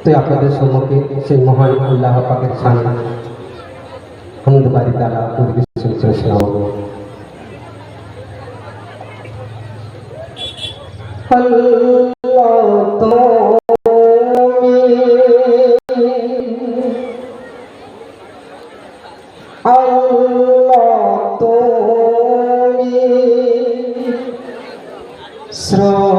তো আপনাদের সম্মুখে সেই মহান আল্লাহ পাকের শান হামদ বাড়ি তাআলা পরিবেশন করেছিলাম। শ্রেষ্ঠ আল্লাহ তুমি শ্রেষ্ঠ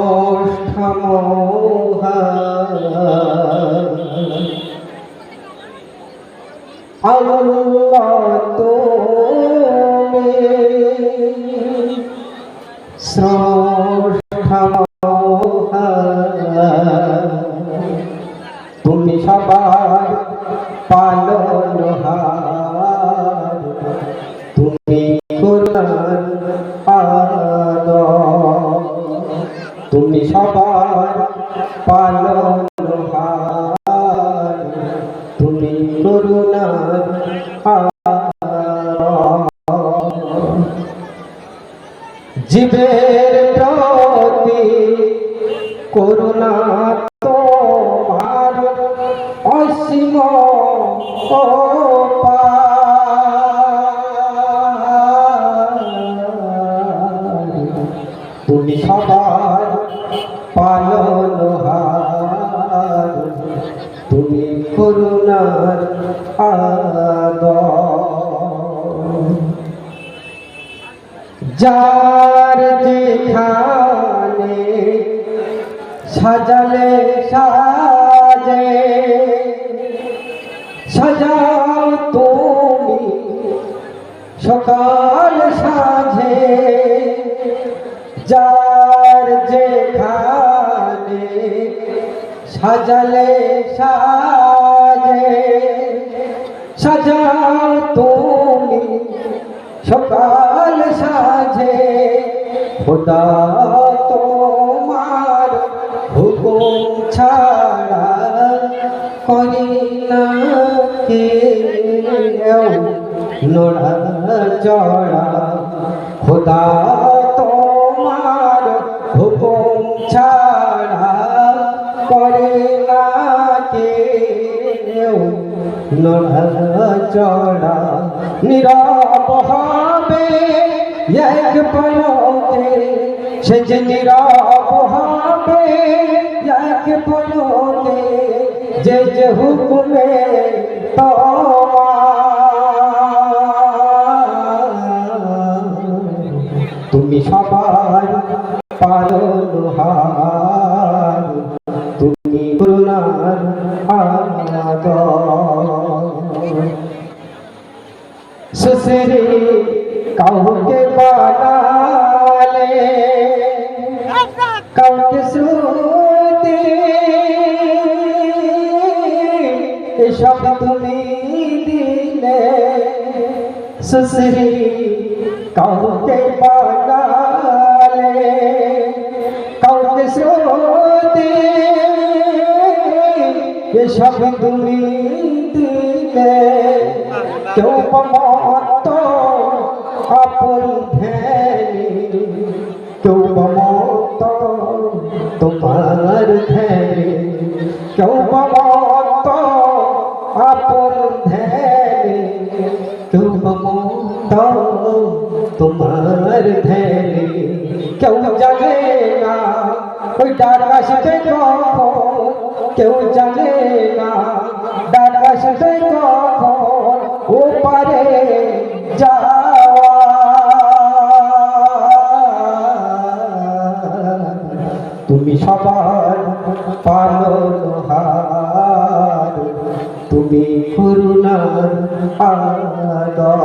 তুমি সবার পালনহার, তুমি করুণার আদর, তুমি সবার পালনহার, তুমি করুণার আদর। জীবের প্রতি করুণা তোমার অসীম তুমি সবার পালনহার, তুমি করুণার আদর। যার যেখানে সাজালে সাজে সাজাও তুমি সকাল সাঁঝে, যার যেখানে সাজালে সাজে সাজাও তুমি সকাল সাঁঝে। খোদা তোমার হুকুম ছাড়া করি না কেউ নড়া চড়া, খোদা তোমার হুকুম ছাড়া করে না কেউ নড়া চড়া। নীরব হবে এক পলকে, সে যে নীরব হবে এক পলকে, যে যে হুকুমে তোমার, তুমি সবার পালনহার, তুমি করুণার আদর। সুসরে কাউকে বানালে কাউকে শ্রুতি, এসব তুমি দিলে। সুসরে কাউকে বানালে কাউকে শ্রুতি, এসব তুমি দিলে। কেউ মত আপন ধ্যানে, কেউ মত তোমার ধ্যানে, কেউ মত আপন ধ্যানে, কেউ মত তোমার ধ্যানে। কেউ জানে না ওই ডাক আসবে কখন, কেউ জানে না ডাক আসবে কখন, ও পারে যাওয়া। তুমি সবার পালনহার, তুমি করুণার আদর,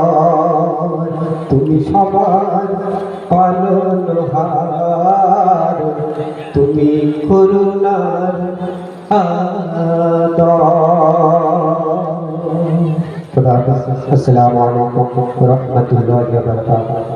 তুমি সবার পালনহার, তুমি করুণার আদর। আসসালামু আলাইকুম ওয়া রাহমাতুল্লাহি ওয়া বারাকাতুহু।